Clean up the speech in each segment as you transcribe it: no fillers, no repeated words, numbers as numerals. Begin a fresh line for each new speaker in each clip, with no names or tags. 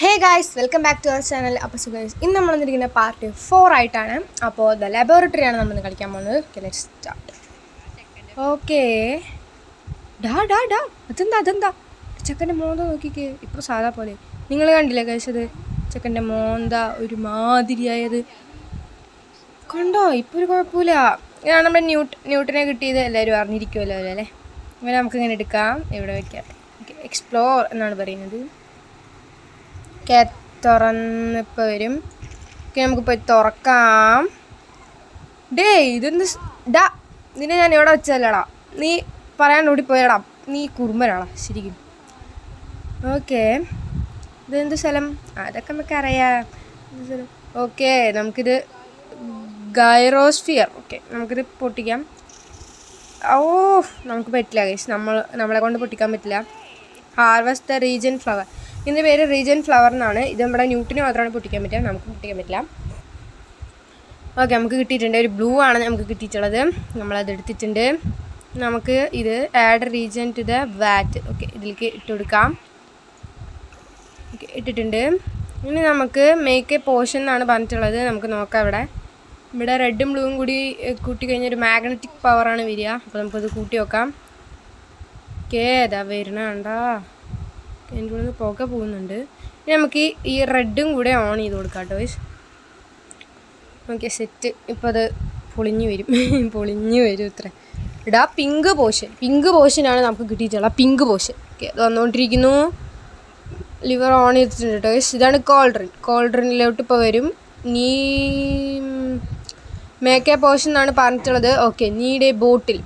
Hey guys, welcome back to our channel. അപ്പോൾ സുഖം, ഇന്ന് നമ്മൾ വന്നിരിക്കുന്ന പാർട്ട് 4 ആയിട്ടാണ്. അപ്പോൾ ദ ലബോറട്ടറിയാണ് നമ്മൾ കളിക്കാൻ പോകുന്നത്. Okay, let's start. ഓക്കെ, അതെന്താ ചെക്കൻ്റെ മോന്ത നോക്കിക്കേ. ഇപ്പോൾ സാധാ പോലെ നിങ്ങൾ കണ്ടില്ലേ കഴിച്ചത്? ചെക്കൻ്റെ മോന്ത ഒരു മാതിരിയായത് കണ്ടോ? ഇപ്പോൾ ഒരു കുഴപ്പമില്ല. ഇതാണ് നമ്മുടെ ന്യൂട്ടനെ കിട്ടിയത്. എല്ലാവരും അറിഞ്ഞിരിക്കുമല്ലോ അല്ലേ? ഇങ്ങനെ നമുക്കിങ്ങനെ എടുക്കാം, ഇവിടെ വയ്ക്കാം. ഓക്കെ, എക്സ്പ്ലോർ എന്നാണ് പറയുന്നത്. തുറന്നിപ്പോൾ വരും. ഓക്കെ, നമുക്കിപ്പോൾ തുറക്കാം. ഇതൊന്ന് നിന്നെ ഞാൻ എവിടെ വെച്ചല്ലടാ, നീ പറയാൻ ഓടിപ്പോയടാ, നീ കുറുമ്പനാടാ ശരിക്കും. ഓക്കെ, ഇതെന്ത് സ്ഥലം? അതൊക്കെ നമുക്കറിയാം. ഓക്കെ, നമുക്കിത് ഗൈറോസ്ഫിയർ. ഓക്കെ, നമുക്കിത് പൊട്ടിക്കാം. നമുക്ക് പറ്റില്ല ഗൈസ്, നമ്മളെ കൊണ്ട് പൊട്ടിക്കാൻ പറ്റില്ല. Harvest the reagent flower. ഇതിൻ്റെ പേര് റീജൻ ഫ്ലവർ എന്നാണ്. ഇത് നമ്മുടെ ന്യൂട്ടിന് മാത്രമാണ് പൊട്ടിക്കാൻ പറ്റുക, നമുക്ക് പൊട്ടിക്കാൻ പറ്റില്ല. ഓക്കെ, നമുക്ക് കിട്ടിയിട്ടുണ്ട്. ഒരു ബ്ലൂ ആണ് നമുക്ക് കിട്ടിയിട്ടുള്ളത്. നമ്മളത് എടുത്തിട്ടുണ്ട്. നമുക്ക് ഇത് add reagent to the vat. Okay, ഇതിലേക്ക് ഇട്ട് കൊടുക്കാം. ഓക്കെ, ഇട്ടിട്ടുണ്ട്. ഇനി നമുക്ക് മേക്ക് എ പോഷൻ എന്നാണ് പറഞ്ഞിട്ടുള്ളത്. നമുക്ക് നോക്കാം. ഇവിടെ റെഡും ബ്ലൂവും കൂടി കൂട്ടി കഴിഞ്ഞാൽ ഒരു മാഗ്നറ്റിക് പവറാണ് വരിക. അപ്പോൾ നമുക്കത് കൂട്ടി നോക്കാം. ഓക്കെ, അതാ വരണ കണ്ടാ, എൻ്റെ ഉള്ളിൽ പുക പോകുന്നുണ്ട്. ഇനി നമുക്ക് ഈ റെഡും കൂടെ ഓൺ ചെയ്ത് കൊടുക്കാം കേട്ടോ. Okay, set. ഇപ്പോൾ അത് പൊളിഞ്ഞു വരും ഇത്ര. ഇടാ പിങ്ക് പോഷനാണ് നമുക്ക് കിട്ടിയിട്ടുള്ളത്. Pink portion. ഓക്കെ, അത് വന്നുകൊണ്ടിരിക്കുന്നു. ലിവർ ഓൺ ചെയ്തിട്ടുണ്ട് കേട്ടോ. ഇതാണ് കോൾഡ്രിനിലോട്ട് ഇപ്പോൾ വരും. നീ മേക്ക് എ പോഷൻ എന്നാണ് പറഞ്ഞിട്ടുള്ളത്. ഓക്കെ, നീടെ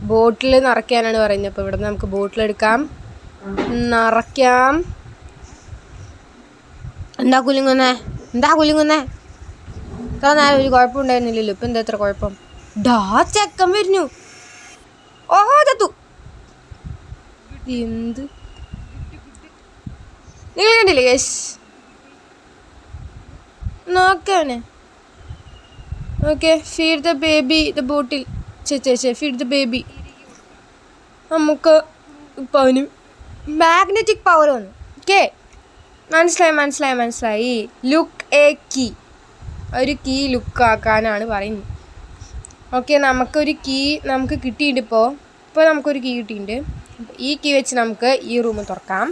ബോട്ടിൽ നിറയ്ക്കാനാണ് പറയുന്നത്. അപ്പോൾ ഇവിടെ നമുക്ക് ബോട്ടിലെടുക്കാം, നിറയ്ക്കാം. എന്താ കുലുങ്ങുന്നേ? ഇത്ര നേരം ഒരു കുഴപ്പം ഉണ്ടായിരുന്നില്ലല്ലോ, ഇപ്പം എന്താ എത്ര കുഴപ്പം? ചെക്കൻ വരുന്നു. ചത്തു. എന്ത് നിങ്ങൾ കണ്ടില്ലേ? യെസ്, നോക്കാനെ. Okay, feed the baby the bottle. Feed the baby. നമുക്ക് ഇപ്പം അവന് മാഗ്നറ്റിക് പവർ വന്നു. ഓക്കെ, മനസ്സിലായി. Look a key. ഒരു കീ ലുക്കാക്കാനാണ് പറയുന്നത്. ഓക്കെ, നമുക്കൊരു കീ നമുക്ക് കിട്ടിയിട്ടുണ്ട്. ഇപ്പോൾ നമുക്കൊരു കീ കിട്ടിയിട്ടുണ്ട്. ഈ കീ വെച്ച് നമുക്ക് ഈ റൂം തുറക്കാം.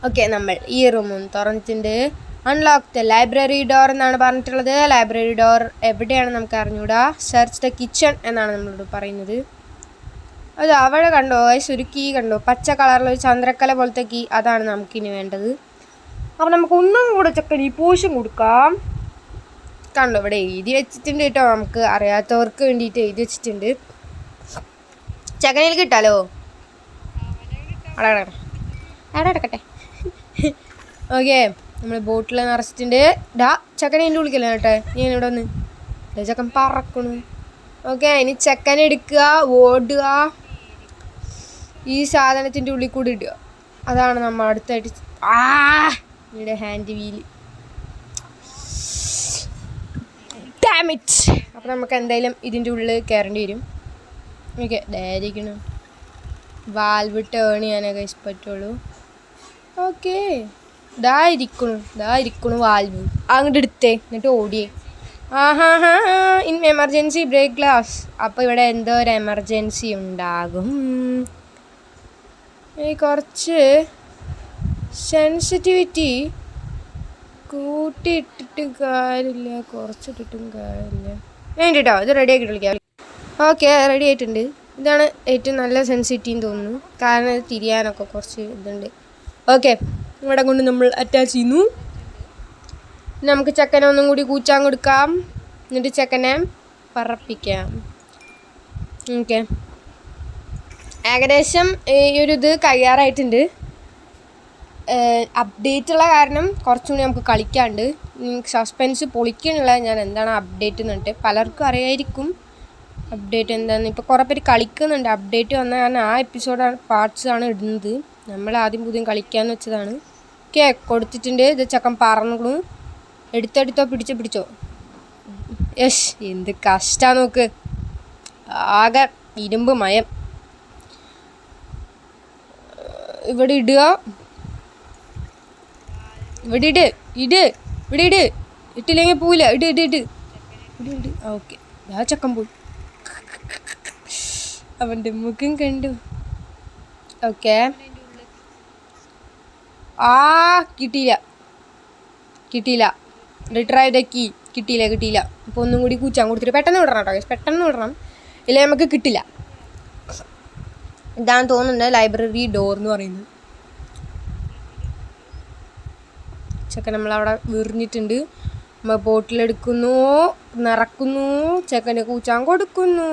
ഓക്കെ, നമ്മൾ ഈ റൂം തുറന്നിട്ടുണ്ട്. അൺലോക്ക് ദ ലൈബ്രറി ഡോർ എന്നാണ് പറഞ്ഞിട്ടുള്ളത്. ലൈബ്രറി ഡോർ എവിടെയാണ് നമുക്ക് അറിഞ്ഞൂടാ. സെർച്ച് ദ കിച്ചൺ എന്നാണ് നമ്മളോട് പറയുന്നത്. അത് അവിടെ കണ്ടോ ഒരു കീ കണ്ടോ? പച്ച കളറിലൊരു ചന്ദ്രക്കല പോലത്തെ കീ. അതാണ് നമുക്കിനി വേണ്ടത്. അപ്പോൾ നമുക്ക് ഒന്നും കൂടെ ചെക്കൻ ഈ പോഷൻ കൊടുക്കാം. കണ്ടോ, ഇവിടെ എഴുതി വെച്ചിട്ടുണ്ട് കേട്ടോ. നമുക്ക് അറിയാത്തവർക്ക് വേണ്ടിയിട്ട് എഴുതി വെച്ചിട്ടുണ്ട്. ചെക്കനിൽ കിട്ടാലോ. അവിടെ കിടക്കട്ടെ. ഓക്കെ, നമ്മൾ ബോട്ടിൽ നിറച്ചിട്ടുണ്ട്. ചെക്കനെ എൻ്റെ വിളിക്കല്ലോ കേട്ടെ. ഞാൻ ഇവിടെ വന്ന് ചെക്കൻ പറക്കണു. ഓക്കെ, ഇനി ചെക്കനെ എടുക്കുക, ഓടുക, ഈ സാധനത്തിൻ്റെ ഉള്ളിൽ കൂടി ഇടുക. അതാണ് നമ്മൾ അടുത്തായിട്ട്. ഇവിടെ ഹാൻഡ് വീല്. ഡാമിറ്റ്. അപ്പോൾ നമുക്ക് എന്തായാലും ഇതിൻ്റെ ഉള്ളിൽ കയറേണ്ടി വരും. ഓക്കെ, ഇതായിരിക്കണം വാൽവ് ടേൺ ചെയ്യാനൊക്കെ പറ്റുള്ളൂ. ഓക്കെ, ഇതായിരിക്കണു വാൽവ്. അങ്ങോട്ട് എടുത്തേ, എന്നിട്ട് ഓടിയേ. In emergency break glass. അപ്പോൾ ഇവിടെ എന്തോ ഒരു എമർജൻസി ഉണ്ടാകും. കുറച്ച് സെൻസിറ്റിവിറ്റി കൂട്ടിയിട്ടിട്ട് കാര്യമില്ല, കുറച്ചിട്ടിട്ടും കാര്യമില്ല. വേണ്ടിട്ടോ, ഇത് റെഡി ആക്കിയിട്ട് വിളിക്കാം. ഓക്കെ, റെഡി ആയിട്ടുണ്ട്. ഇതാണ് ഏറ്റവും നല്ല സെൻസിറ്റിവ് എന്ന് തോന്നുന്നു, കാരണം ഇത് തിരിയാനൊക്കെ കുറച്ച് ഇതുണ്ട്. ഓക്കെ, ഇവിടെ കൊണ്ട് നമ്മൾ അറ്റാച്ച് ചെയ്യുന്നു. നമുക്ക് ചെക്കനെ ഒന്നും കൂടി കൂച്ചാൻ കൊടുക്കാം, എന്നിട്ട് ചെക്കനെ പറപ്പിക്കാം. ഓക്കെ, ഏകദേശം ഈ ഒരു ഇത് കഴിയാറായിട്ടുണ്ട്. അപ്ഡേറ്റ് ഉള്ള കാരണം കുറച്ചുകൂടി നമുക്ക് കളിക്കാണ്ട്. സസ്പെൻസ് പൊളിക്കാനുള്ള ഞാൻ എന്താണ് അപ്ഡേറ്റ് എന്നിട്ട് പലർക്കും അറിയായിരിക്കും അപ്ഡേറ്റ് എന്താണെന്ന്. ഇപ്പോൾ കുറേ പേര് കളിക്കുന്നുണ്ട്. അപ്ഡേറ്റ് വന്ന കാരണം ആ എപ്പിസോഡാണ് പാർട്സാണ് ഇടുന്നത്. നമ്മൾ ആദ്യം പുതിയ കളിക്കാമെന്ന് വെച്ചതാണ്. ഓക്കെ, കൊടുത്തിട്ടുണ്ട്. ഇത് ചക്കൻ പറന്നു. എടുത്തോ, പിടിച്ചോ. യെസ്, എന്ത് കഷ്ടാ നോക്ക്. ആകെ ഇരുമ്പ് മയം. ഇവിടെ ഇടുക. ഇവിടെ ഇട് ഇട് ഇവിടെ ഇട്. ഇട്ടില്ലെങ്കിൽ പോവില്ല. ഇട് ഇട് ഇട് ഇട് ഇട്. ഓക്കെ, ആ ചക്കൻ പോയി. അവൻ്റെ മുഖം കണ്ടു. ഓക്കെ, ആ കിട്ടിയില്ല കിട്ടിയില്ല. റിട്രൈ ദ കീ. കിട്ടിയില്ല. അപ്പോൾ ഒന്നും കൂടി കൂച്ചാൻ കൊടുത്തിട്ട് പെട്ടെന്ന് വിടണം കേട്ടോ, പെട്ടെന്ന് വിടണം, ഇല്ലെങ്കിൽ നമുക്ക് കിട്ടില്ല. ഇതാണ് തോന്നുന്നത് ലൈബ്രറി ഡോർ എന്ന് പറയുന്നത്. ചെക്കൻ നമ്മളവിടെ വിറിഞ്ഞിട്ടുണ്ട്. നമ്മൾ ബോട്ടിലെടുക്കുന്നു, നിറക്കുന്നു, ചെക്കന് കൂച്ചാൻ കൊടുക്കുന്നു.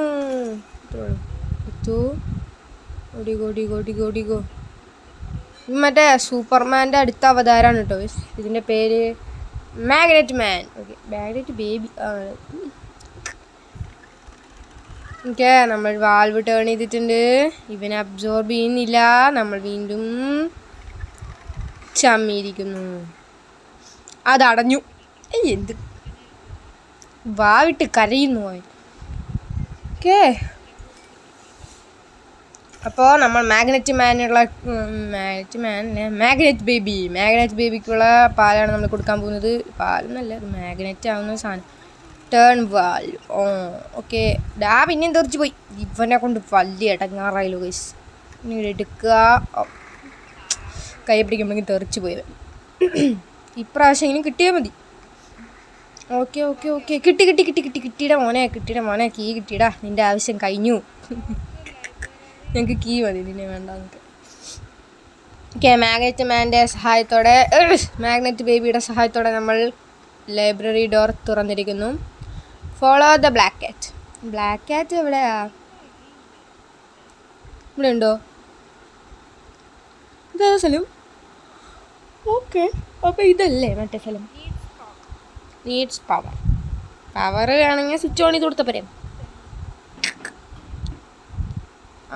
ഓടിക്കോ. മറ്റേ സൂപ്പർമാൻ്റെ അടുത്ത അവതാരമാണ് കേട്ടോ. ഇതിൻ്റെ പേര് മാഗ്നറ്റ് മാൻ. ഓക്കെ, മാഗ്നറ്റ് ബേബി ആണ്. ഓക്കെ, നമ്മൾ വാൽവ് ടേൺ ചെയ്തിട്ടുണ്ട്. ഇവനെ അബ്സോർബ് ചെയ്യുന്നില്ല. നമ്മൾ വീണ്ടും ചമ്മിയിരിക്കുന്നു. അതടഞ്ഞു. എന്ത് വാവിട്ട് കരയുന്നു അവൻ. ഓക്കെ, അപ്പോൾ നമ്മൾ മാഗ്നറ്റ് ബേബിക്കുള്ള പാലാണ് നമ്മൾ കൊടുക്കാൻ പോകുന്നത്. പാലൊന്നല്ല, അത് മാഗ്നറ്റ് ആവുന്ന സാധനം. ടേൺ വാൽ. ഓക്കെ, പിന്നെ തെറിച്ച് പോയി. ഇവനെ കൊണ്ട് വലിയ ഇടങ്ങാറായല്ലോ ഗൈസ്. ഇങ്ങനെ എടുക്കുക, കൈ പിടിക്കുമ്പോഴേക്കും തെറിച്ച് പോയവൻ. ഇപ്രാവശ്യം ഇനി കിട്ടിയാൽ മതി. ഓക്കെ, കിട്ടിയുടെ മോനെ കീ കിട്ടിയിടാ. നിൻ്റെ ആവശ്യം കഴിഞ്ഞു. ഞങ്ങൾക്ക് കീ മതി, നിന്നെ വേണ്ട നമുക്ക്. ഓക്കെ, മാഗ്നറ്റ് ബേബിയുടെ സഹായത്തോടെ നമ്മൾ ലൈബ്രറി ഡോർ തുറന്നിരിക്കുന്നു. ഫോളോ ദ ബ്ലാക്ക് കാറ്റ് എവിടെയാ? ഇവിടെ ഉണ്ടോ? ഇതാ സ്ഥലം. ഓക്കെ, അപ്പോൾ ഇതല്ലേ മറ്റേ സ്ഥലം. നീഡ്സ് പവർ ആണെങ്കിൽ സ്വിച്ച് ഓൺ ചെയ്ത് കൊടുത്താൽ പോരെ.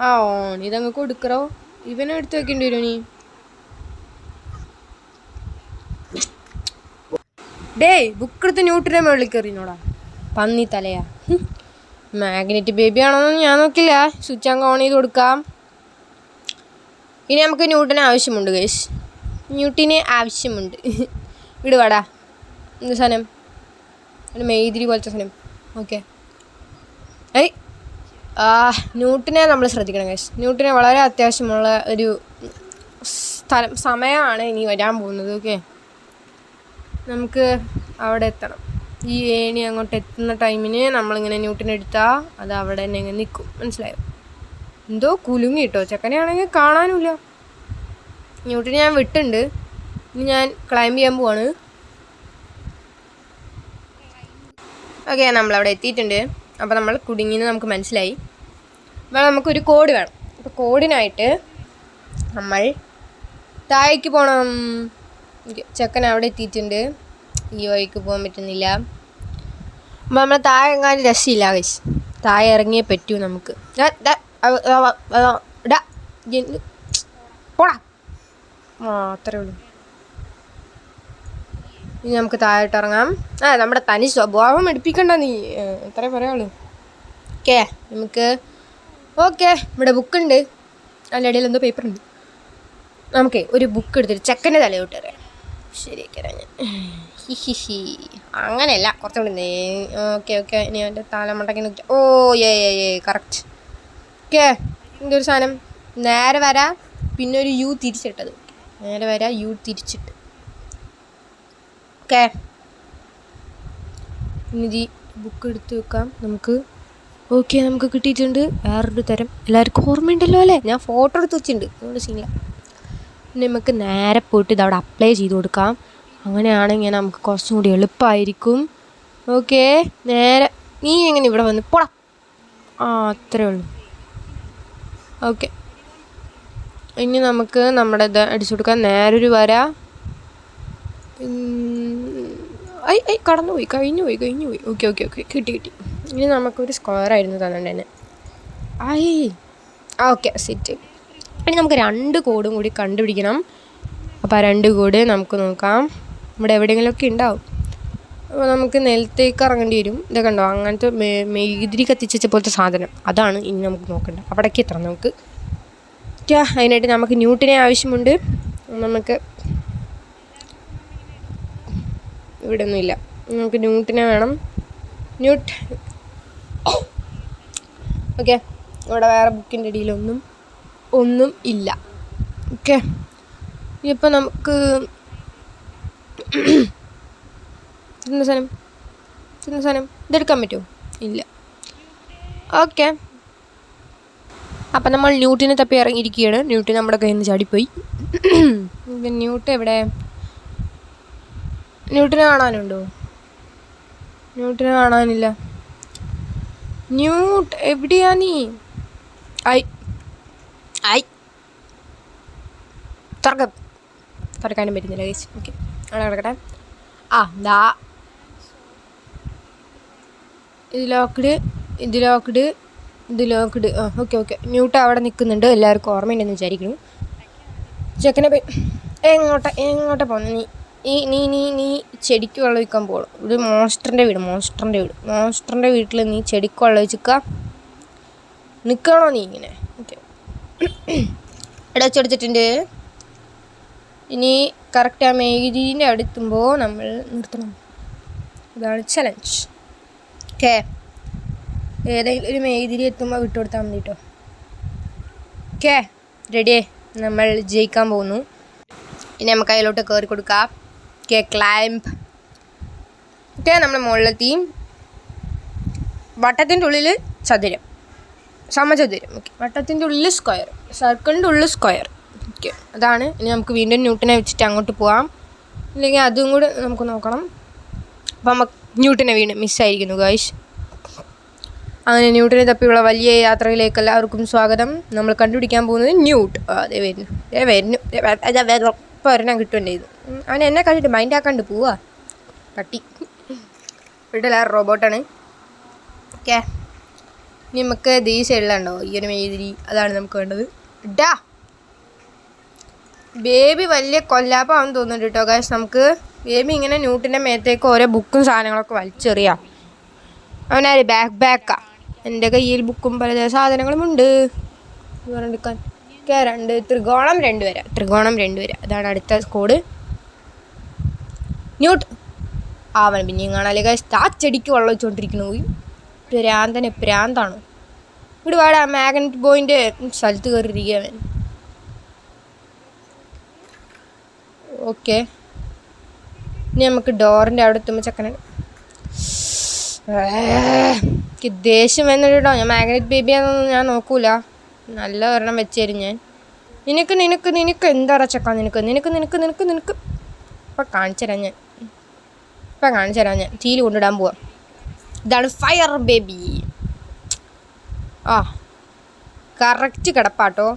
ഓൺ ഇതങ്ങ് കൊടുക്കറോ. ഇവനെ എടുത്ത് വെക്കേണ്ടി വരും നീ. ബുക്ക് എടുത്ത് ന്യൂട്ടനെ മുകളിൽ കയറിനോടാ, പന്നി തലയാ. മാഗ്നറ്റ് ബേബി ആണോന്ന് ഞാൻ നോക്കില്ല. സ്വിച്ച് അങ്ങ് ഓൺ ചെയ്ത് കൊടുക്കാം. ഇനി നമുക്ക് ന്യൂട്ടനെ ആവശ്യമുണ്ട് ഗൈസ്, വിടുവാടാ. എന്ത് സാധനം? ഒരു മെയ്തിരി പോലത്തെ സാധനം. ഓക്കെ, ന്യൂട്ടനെ നമ്മൾ ശ്രദ്ധിക്കണം ഗൈസ്. ന്യൂട്ടനെ വളരെ അത്യാവശ്യമുള്ള ഒരു സമയമാണ് ഇനി വരാൻ പോകുന്നത്. ഓക്കെ, നമുക്ക് അവിടെ എത്തണം. ഈ ഏണി അങ്ങോട്ട് എത്തുന്ന ടൈമിന് നമ്മളിങ്ങനെ ന്യൂട്ടനെ എടുത്താൽ അത് അവിടെ തന്നെ ഇങ്ങനെ നിൽക്കും. മനസ്സിലായോ? എന്തോ കുലുങ്ങി കേട്ടോ. ചെക്കനെയാണെങ്കിൽ കാണാനുമില്ല. ന്യൂട്ടനെ ഞാൻ വിട്ടുണ്ട്. ഇനി ഞാൻ ക്ലൈംബ് ചെയ്യാൻ പോവാണ്. ഓക്കെ, നമ്മളവിടെ എത്തിയിട്ടുണ്ട്. അപ്പോൾ നമ്മൾ കുടുങ്ങിന്ന് നമുക്ക് മനസ്സിലായി. അപ്പോൾ നമുക്കൊരു കോഡ് വേണം. അപ്പോൾ കോഡിനായിട്ട് നമ്മൾ താഴേക്ക് പോകണം. ചെക്കൻ അവിടെ എത്തിയിട്ടുണ്ട്. ഈ വഴിക്ക് പോകാൻ പറ്റുന്നില്ല. അപ്പോൾ നമ്മൾ താഴെ എങ്ങാനും രക്ഷയില്ല ഗൈസ്. താഴെ ഇറങ്ങിയേ പറ്റൂ നമുക്ക്. പോടാ. അത്രേ ഉള്ളൂ. ഇനി നമുക്ക് താഴോട്ട് ഇറങ്ങാം. നമ്മുടെ തനി സ്വഭാവം എടുപ്പിക്കണ്ട നീ, അത്രേ പറയുള്ളൂ. ഓക്കെ, നമുക്ക് ഇവിടെ ബുക്കുണ്ട്. അതിൻ്റെ ഇടയിൽ എന്തോ പേപ്പറുണ്ട്. നമുക്കേ ഒരു ബുക്ക് എടുത്തിട്ട് ചെക്കൻ്റെ തലയോട്ട് അറിയാം. ശരിയാക്കരാ ഞാൻ. അങ്ങനെയല്ല, കുറച്ചുകൂടി. ഓക്കെ, ഇനി അവൻ്റെ തലമുണ്ടക്കി നോക്കി. കറക്റ്റ്. ഓക്കെ, എന്തൊരു സാധനം? നേരെ വരാ, പിന്നെ ഒരു യു തിരിച്ചിട്ടത്. നേരെ വരാ, യു തിരിച്ചിട്ട്. ഓക്കെ, ഇനി ബുക്ക് എടുത്ത് വെക്കാം നമുക്ക്. ഓക്കെ, നമുക്ക് കിട്ടിയിട്ടുണ്ട്. വേറൊരു തരം. എല്ലാവർക്കും ഓർമ്മയുണ്ടല്ലോ അല്ലേ? ഞാൻ ഫോട്ടോ എടുത്ത് വെച്ചിട്ടുണ്ട്, അതുകൊണ്ട് സീനില്ല. പിന്നെ നമുക്ക് നേരെ പോയിട്ട് ഇതവിടെ അപ്ലൈ ചെയ്ത് കൊടുക്കാം. അങ്ങനെയാണെങ്കിൽ നമുക്ക് കുറച്ചും കൂടി എളുപ്പമായിരിക്കും. ഓക്കെ, നേരെ നീ എങ്ങനെ ഇവിടെ വന്ന് പോടാ. അത്രേ ഉള്ളൂ. ഓക്കെ, ഇനി നമുക്ക് നമ്മുടെ ഇത് അടിച്ചു കൊടുക്കാം. നേരൊരു വര. കഴിഞ്ഞു പോയി. ഓക്കെ, കിട്ടി. ഇനി നമുക്കൊരു സ്ക്വയറായിരുന്നു തന്നിട്ട്. Okay, set. ഇനി നമുക്ക് 2 കോഡും കൂടി കണ്ടുപിടിക്കണം. അപ്പോൾ ആ 2 കോഡ് നമുക്ക് നോക്കാം. ഇവിടെ എവിടെയെങ്കിലുമൊക്കെ ഉണ്ടാവും. അപ്പോൾ നമുക്ക് നിലത്തേക്ക് ഇറങ്ങേണ്ടി വരും. ഇതൊക്കെ ഉണ്ടോ? അങ്ങനത്തെ മെഴുകുതിരി കത്തിച്ച പോലത്തെ സാധനം, അതാണ് ഇനി നമുക്ക് നോക്കേണ്ടത്. അവിടേക്ക് എത്തണം നമുക്ക്. അതിനായിട്ട് നമുക്ക് ന്യൂട്ടനെ ആവശ്യമുണ്ട്. നമുക്ക് ഇവിടെ ഒന്നുമില്ല. നമുക്ക് ന്യൂട്ടിനെ വേണം. ന്യൂട്ട്. ഓക്കെ, ഇവിടെ വേറെ ബുക്കിൻ്റെ ഒന്നും ഇല്ല. ഓക്കെ, ഇപ്പം നമുക്ക് ചിന്ന സാധനം ഇതെടുക്കാൻ പറ്റുമോ? ഇല്ല. ഓക്കെ, അപ്പം നമ്മൾ ന്യൂട്ടിനെ തപ്പി ഇറങ്ങിയിരിക്കുകയാണ്. ന്യൂട്ട് നമ്മുടെ കയ്യിൽ നിന്ന് ചാടിപ്പോയി. ന്യൂട്ട് എവിടെ? ന്യൂട്ടിനെ കാണാനുണ്ടോ? ന്യൂട്ടിനെ കാണാനില്ല. ന്യൂട്ട് എവിടെയാ നീ? തുറക്കാനും പറ്റുന്നില്ല ഗൈസ്. ഓക്കെ, അവിടെ കിടക്കട്ടെ. ദാ ഇത് ലോക്ക്ഡ്. ഓക്കെ. ന്യൂട്ട് അവിടെ നിൽക്കുന്നുണ്ട്. എല്ലാവർക്കും ഓർമ്മയുണ്ടെന്ന് വിചാരിക്കുന്നു. ചെക്കനെ പോയി എങ്ങോട്ടാ പോകുന്നത് നീ ചെടിക്ക് വെള്ളം ഒഴിക്കാൻ പോകണം. ഇത് മോൺസ്റ്ററിൻ്റെ വീട്ടിൽ നീ ചെടിക്ക് വെള്ളം ഒഴിച്ചിക്ക നിൽക്കണോ നീ ഇങ്ങനെ? ഓക്കെ, ഇവിടെ വെച്ചെടുത്തിട്ടുണ്ട്. ഇനി കറക്റ്റ് ആ മേഗിരീൻ്റെ അവിടെ എത്തുമ്പോൾ നമ്മൾ നിർത്തണം. ഇതാണ് ചലഞ്ച്. ഓക്കെ, ഏതെങ്കിലും ഒരു മേഗിരി എത്തുമ്പോൾ വിട്ടുകൊടുത്താൽ മതി കേട്ടോ. ഓക്കെ, റെഡിയേ? നമ്മൾ ജയിക്കാൻ പോകുന്നു. ഇനി നമുക്ക് അതിലോട്ട് കയറി കൊടുക്കാം. Okay, climb. ഓക്കെ, നമ്മൾ മുകളിലെത്തി. വട്ടത്തിൻ്റെ ഉള്ളിൽ ചതുരം, സമചതുരം. ഓക്കെ, വട്ടത്തിൻ്റെ ഉള്ളിൽ സ്ക്വയർ, സർക്കിളിൻ്റെ ഉള്ളിൽ സ്ക്വയർ. ഓക്കെ, അതാണ്. ഇനി നമുക്ക് വീണ്ടും ന്യൂട്ടനെ വെച്ചിട്ട് അങ്ങോട്ട് പോവാം. ഇല്ലെങ്കിൽ അതും കൂടെ നമുക്ക് നോക്കണം. അപ്പം നമുക്ക് ന്യൂട്ടനെ വീണ്ടും മിസ്സായിരിക്കുന്നു ഗൈസ്. അങ്ങനെ ന്യൂട്ടനെ തപ്പിയുള്ള വലിയ യാത്രയിലേക്ക് എല്ലാവർക്കും സ്വാഗതം. നമ്മൾ കണ്ടുപിടിക്കാൻ പോകുന്നത് ന്യൂട്ട്. അതേ വരുന്നു. ഇപ്പോൾ ഒരെണ്ണം കിട്ടുമല്ലേ ഇത്. അവൻ എന്നെ കണ്ടിട്ട് മൈൻഡ് ആക്കാണ്ട് പോവാ പട്ടി. വീട്ടിൽ റോബോട്ടാണ്. ഓക്കെ, ഇനി നമുക്ക് ഈ സൈഡിലുണ്ടോ ഈ ഒരു മേതിരി, അതാണ് നമുക്ക് വേണ്ടത്. ബേബി വലിയ കൊല്ലാപ്പാണെന്ന് തോന്നുന്നുണ്ട് കേട്ടോ ഗൈസ്. നമുക്ക് ബേബി ഇങ്ങനെ ന്യൂട്ടിൻ്റെ മേത്തേക്ക് ഓരോ ബുക്കും സാധനങ്ങളൊക്കെ വലിച്ചെറിയാം. അവനാര് ബാക്കാ. എൻ്റെ കയ്യിൽ ബുക്കും പല സാധനങ്ങളുമുണ്ട് പറഞ്ഞെടുക്കാൻ. ഓക്കെ, ത്രികോണം 2 വരെ. അതാണ് അടുത്ത കോഡ്. ന്യൂട്ട് അവൻ പിന്നെയും കാണാല്ലേ ഗൈസ്. ആ ചെടിക്ക് വെള്ളം വെച്ചുകൊണ്ടിരിക്കണു. പ്രാന്താണ്. ഇവിടെ വാടാ, മാഗ്നറ്റ് ബോയിൻ്റെ സ്ഥലത്ത് കയറിയിരിക്കുക അവൻ. ഓക്കെ, ഇനി നമുക്ക് ഡോറിൻ്റെ അവിടെ എത്തുമ്പോൾ ചെക്കനുണ്ട്. എനിക്ക് ദേഷ്യം വന്നിട്ടോ. ഞാൻ മാഗ്നറ്റ് ബേബിയാണെന്നൊന്നും ഞാൻ നോക്കൂല. നല്ല ഒരെണ്ണം വെച്ച് തരും ഞാൻ. നിനക്ക് എന്താ ചക്ക? നിനക്ക് ഇപ്പം കാണിച്ചു തരാം ഞാൻ. തീയിൽ കൊണ്ടിടാൻ പോവാം. ഇതാണ് ഫയർ ബേബി. കറക്റ്റ് കിടപ്പാട്ടോ.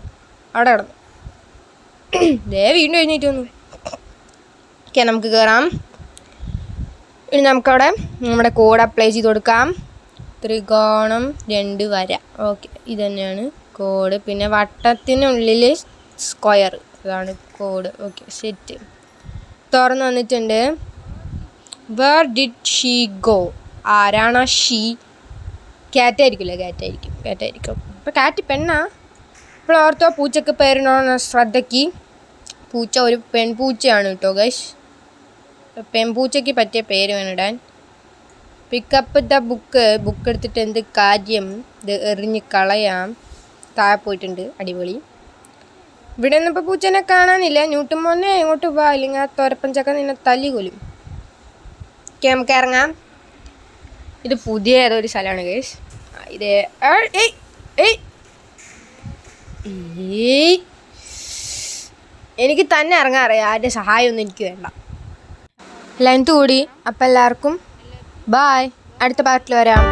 അവിടെ കിടന്നു. വീണ്ടും എഴുന്നേറ്റ് വന്നു. ഓക്കെ, നമുക്ക് കയറാം. ഇനി നമുക്കവിടെ നമ്മുടെ കോഡ് അപ്ലൈ ചെയ്ത് കൊടുക്കാം. ത്രികോണം 2 വര. ഓക്കെ, ഇത് തന്നെയാണ് കോഡ്. പിന്നെ വട്ടത്തിനുള്ളിൽ സ്ക്വയർ, അതാണ് കോഡ്. Okay, set. തുറന്ന് വന്നിട്ടുണ്ട്. Where did she go? ആരാണ് ഷീ? ക്യാറ്റായിരിക്കില്ല. ക്യാറ്റായിരിക്കും. ഇപ്പോൾ കാറ്റ് പെണ്ണാ? ഇപ്പോൾ ഓർത്തോ, പൂച്ചക്ക് പേരിനോ ശ്രദ്ധയ്ക്ക്. പൂച്ച ഒരു പെൺപൂച്ചയാണ് കേട്ടോ ഗൈസ്. പെൺപൂച്ചയ്ക്ക് പറ്റിയ പേര് വേണിടാൻ. പിക്കപ്പ് ദ ബുക്ക് എടുത്തിട്ട് എന്ത് കാര്യം? ഇത് എറിഞ്ഞ് കളയാം. താഴെ പോയിട്ടുണ്ട്. അടിപൊളി. ഇവിടെ ഒന്നും ഇപ്പോൾ പൂച്ചനെ കാണാനില്ല. ന്യൂട്ടൻ മോനെ എങ്ങോട്ട് പോവാ, അല്ലെങ്കിൽ ആ തുരപ്പഞ്ചക്ക നിന്നെ തല്ലി കൊല്ലും. ഓക്കെ, നമുക്ക് ഇറങ്ങാം. ഇത് പുതിയ ഏതൊരു സ്ഥലമാണ് ഗൈസ്. ഇത് എനിക്ക് തന്നെ ഇറങ്ങാൻ അറിയാം. ആരുടെ സഹായമൊന്നും എനിക്ക് വേണ്ട. ലെങ്ത് കൂടി. അപ്പം എല്ലാവർക്കും ബായ്. അടുത്ത പാർട്ടിൽ വരാം.